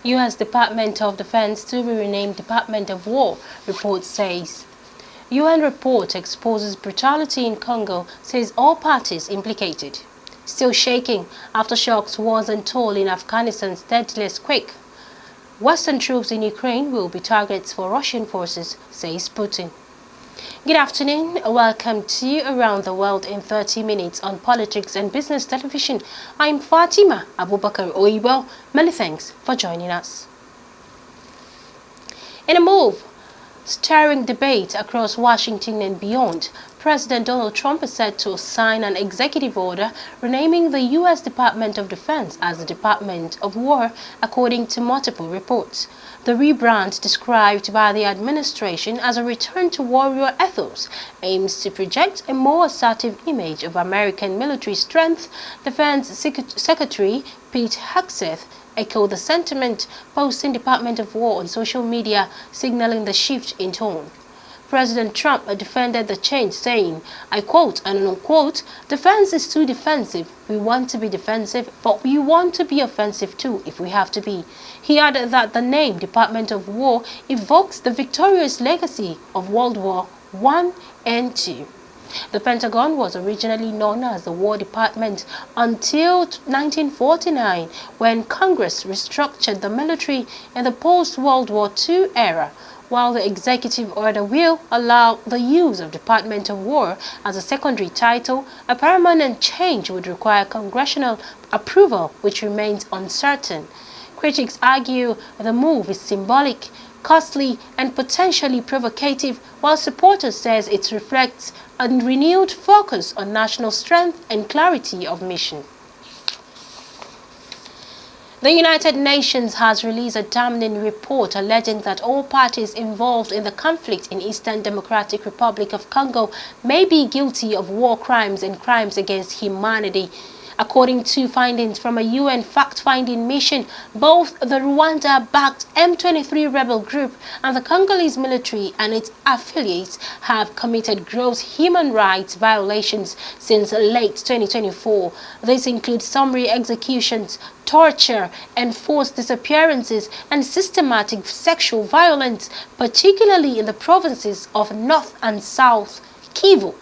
U.S. Department of Defense to be renamed Department of War, report says. UN report exposes brutality in Congo, says all parties implicated. Still shaking, aftershocks wasn't told in Afghanistan's deadliest quake. Western troops in Ukraine will be targets for Russian forces, says Putin. Good afternoon. Welcome to Around the World in 30 minutes on Politics and Business Television. I'm Fatima Abubakar Oibo. Many thanks for joining us. In a move stirring debate across Washington and beyond, President Donald Trump is set to sign an executive order renaming the U.S. Department of Defense as the Department of War, according to multiple reports. The rebrand, described by the administration as a return to warrior ethos, aims to project a more assertive image of American military strength. Defense Secretary Pete Hegseth echoed the sentiment, posting Department of War on social media, signaling the shift in tone. President Trump defended the change, saying, I quote and unquote, "Defense is too defensive. We want to be defensive, but we want to be offensive too if we have to be." He added that the name Department of War evokes the victorious legacy of World War I and II. The Pentagon was originally known as the War Department until 1949, when Congress restructured the military in the post-World War II era. While the executive order will allow the use of Department of War as a secondary title, a permanent change would require congressional approval, which remains uncertain. Critics argue the move is symbolic, costly, and potentially provocative, while supporters say it reflects a renewed focus on national strength and clarity of mission. The United Nations has released a damning report alleging that all parties involved in the conflict in Eastern Democratic Republic of Congo may be guilty of war crimes and crimes against humanity. According to findings from a UN fact-finding mission, both the Rwanda-backed M23 rebel group and the Congolese military and its affiliates have committed gross human rights violations since late 2024. This includes summary executions, torture, enforced disappearances, and systematic sexual violence, particularly in the provinces of North and South Kivu.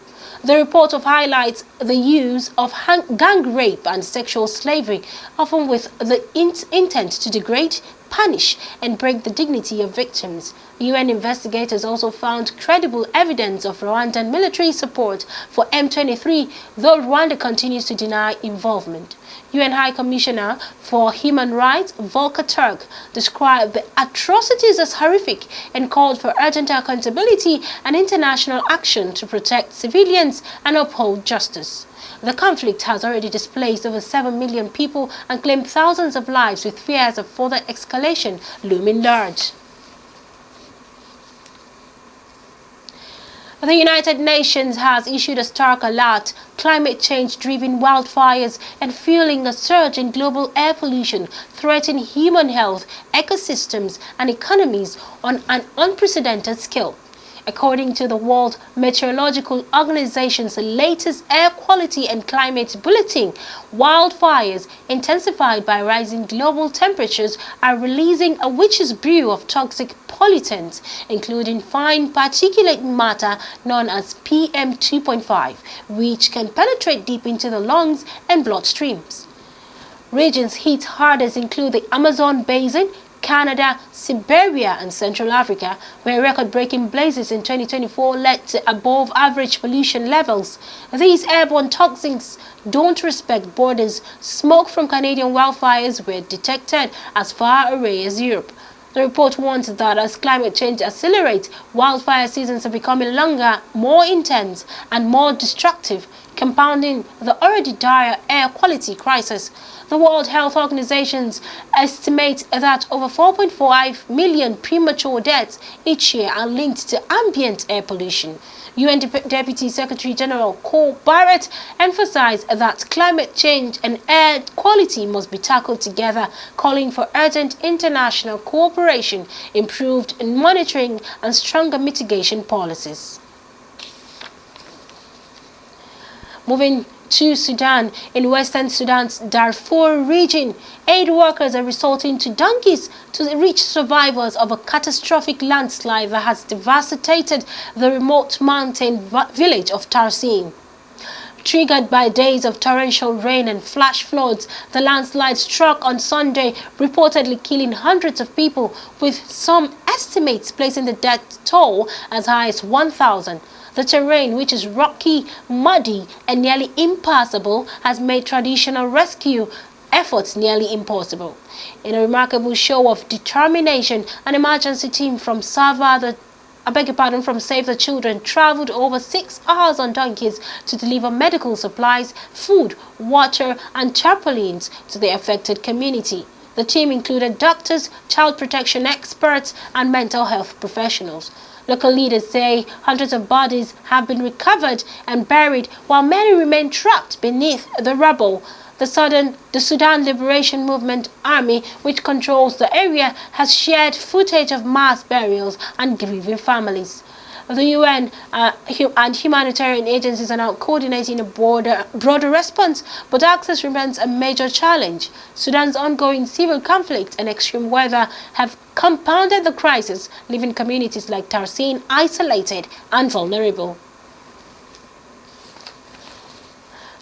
The report highlights the use of gang rape and sexual slavery, often with the intent to degrade, punish, and break the dignity of victims. UN investigators also found credible evidence of Rwandan military support for M23, though Rwanda continues to deny involvement. UN High Commissioner for Human Rights Volker Turk described the atrocities as horrific and called for urgent accountability and international action to protect civilians and uphold justice. The conflict has already displaced over 7 million people and claimed thousands of lives, with fears of further escalation looming large. The United Nations has issued a stark alert. Climate change-driven wildfires and fueling a surge in global air pollution threaten human health, ecosystems, and economies on an unprecedented scale. According to the World Meteorological Organization's latest air quality and climate bulletin, wildfires intensified by rising global temperatures are releasing a witch's brew of toxic pollutants, including fine particulate matter known as PM2.5, which can penetrate deep into the lungs and bloodstreams. Regions hit hardest include the Amazon Basin, Canada, Siberia, and Central Africa, where record-breaking blazes in 2024 led to above-average pollution levels. These airborne toxins don't respect borders. Smoke from Canadian wildfires were detected as far away as Europe. The report warns that as climate change accelerates, wildfire seasons are becoming longer, more intense, and more destructive, compounding the already dire air quality crisis. The World Health Organization estimates that over 4.5 million premature deaths each year are linked to ambient air pollution. UN Deputy Secretary General Cole Barrett emphasized that climate change and air quality must be tackled together, calling for urgent international cooperation, improved monitoring, and stronger mitigation policies. Moving to Sudan. In Western Sudan's Darfur region, aid workers are resorting to donkeys to reach survivors of a catastrophic landslide that has devastated the remote mountain village of Tarsin. Triggered by days of torrential rain and flash floods, the landslide struck on Sunday, reportedly killing hundreds of people, with some estimates placing the death toll as high as 1,000. The terrain, which is rocky, muddy, and nearly impassable, has made traditional rescue efforts nearly impossible. In a remarkable show of determination, an emergency team from Save the Children traveled over 6 hours on donkeys to deliver medical supplies, food, water, and tarpaulins to the affected community. The team included doctors, child protection experts, and mental health professionals. Local leaders say hundreds of bodies have been recovered and buried, while many remain trapped beneath the rubble. The Sudan Liberation Movement Army, which controls the area, has shared footage of mass burials and grieving families. The UN and humanitarian agencies are now coordinating a broader response, but access remains a major challenge. Sudan's ongoing civil conflict and extreme weather have compounded the crisis, leaving communities like Tarsin isolated and vulnerable.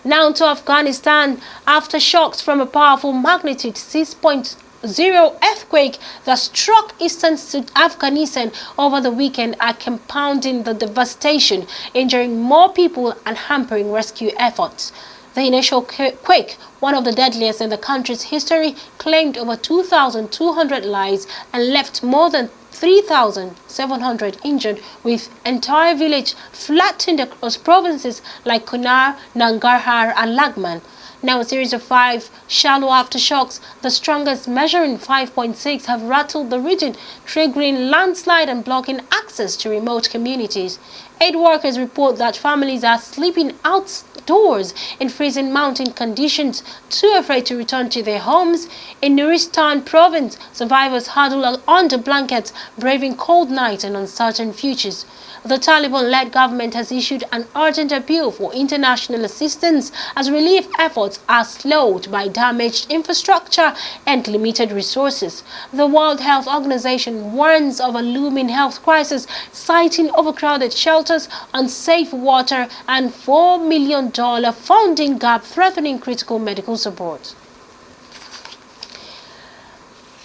Now to Afghanistan. Aftershocks from a powerful magnitude 6.0 earthquake that struck eastern Afghanistan over the weekend are compounding the devastation, injuring more people and hampering rescue efforts. The initial quake, one of the deadliest in the country's history, claimed over 2,200 lives and left more than 3,700 injured, with entire village flattened across provinces like Kunar, Nangarhar, and Lagman. Now a series of 5 shallow aftershocks, the strongest measuring 5.6, have rattled the region, triggering landslide and blocking access to remote communities. Aid workers report that families are sleeping outdoors in freezing mountain conditions, too afraid to return to their homes. In Nuristan province, survivors huddle under blankets, braving cold nights and uncertain futures. The Taliban-led government has issued an urgent appeal for international assistance as relief efforts are slowed by damaged infrastructure and limited resources. The World Health Organization warns of a looming health crisis, citing overcrowded shelters, unsafe water, and $4 million funding gap threatening critical medical support.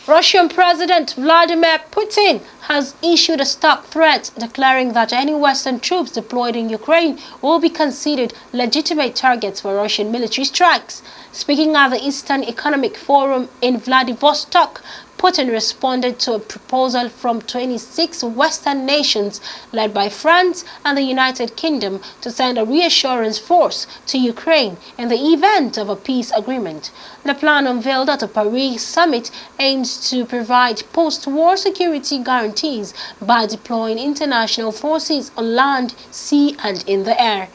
Russian President Vladimir Putin has issued a stark threat, declaring that any Western troops deployed in Ukraine will be considered legitimate targets for Russian military strikes. Speaking at the Eastern Economic Forum in Vladivostok, Putin responded to a proposal from 26 Western nations, led by France and the United Kingdom, to send a reassurance force to Ukraine in the event of a peace agreement. The plan, unveiled at a Paris summit, aims to provide post-war security guarantees by deploying international forces on land, sea, and in the air.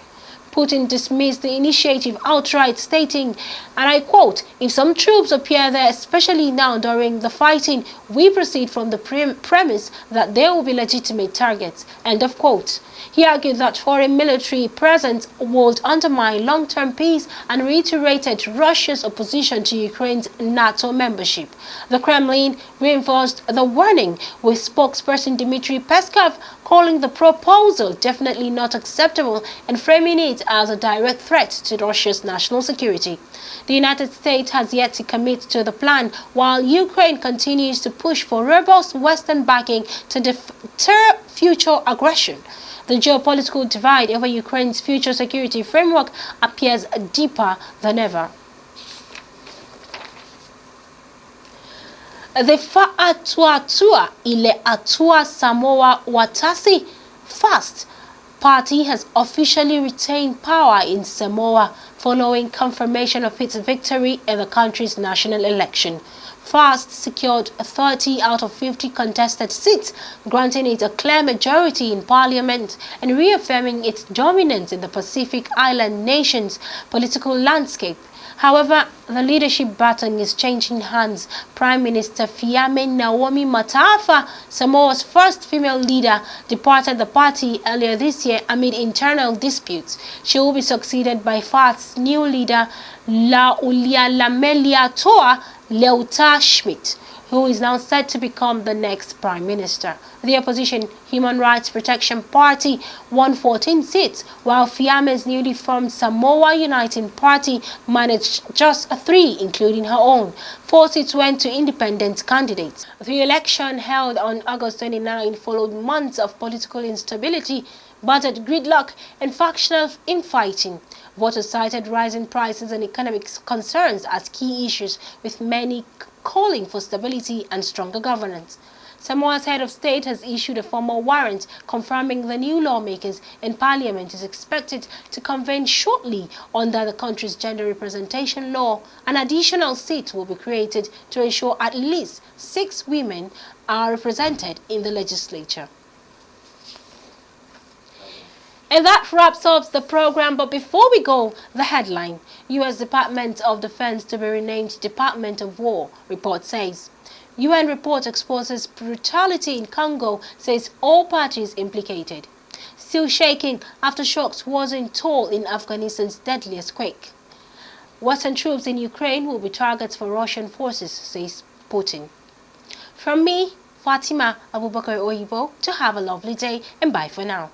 Putin dismissed the initiative outright, stating, and I quote, "If some troops appear there, especially now during the fighting, we proceed from the premise that they will be legitimate targets." End of quote. He argued that foreign military presence would undermine long-term peace and reiterated Russia's opposition to Ukraine's NATO membership. The Kremlin reinforced the warning, with spokesperson Dmitry Peskov calling the proposal definitely not acceptable and framing it as a direct threat to Russia's national security. The United States has yet to commit to the plan, while Ukraine continues to push for robust Western backing to deter future aggression. The geopolitical divide over Ukraine's future security framework appears deeper than ever. The Fa'atuatua Ile Atua Samoa Watasi FAST party has officially retained power in Samoa following confirmation of its victory in the country's national election. FAST secured 30 out of 50 contested seats, granting it a clear majority in parliament and reaffirming its dominance in the Pacific Island nation's political landscape. However, the leadership baton is changing hands. Prime Minister Fiame Naomi Matafa, Samoa's first female leader, departed the party earlier this year amid internal disputes. She will be succeeded by FART's new leader, Lamelia Toa Leuta Schmidt, who is now set to become the next prime minister. The opposition Human Rights Protection Party won 14 seats, while Fiame's newly formed Samoa Uniting Party managed just 3, including her own. 4 seats went to independent candidates. The election held on August 29 followed months of political instability, budget gridlock, and factional infighting. Voters cited rising prices and economic concerns as key issues, with many calling for stability and stronger governance. Samoa's head of state has issued a formal warrant confirming the new lawmakers, and parliament is expected to convene shortly under the country's gender representation law. An additional seat will be created to ensure at least 6 women are represented in the legislature. And that wraps up the program. But before we go, the headline: U.S. Department of Defense to be renamed Department of War, report says. UN report exposes brutality in Congo, says all parties implicated. Still shaking after shocks worsen toll in Afghanistan's deadliest quake. Western troops in Ukraine will be targets for Russian forces, says Putin. From me, Fatima Abubakar Oyibo, to have a lovely day and bye for now.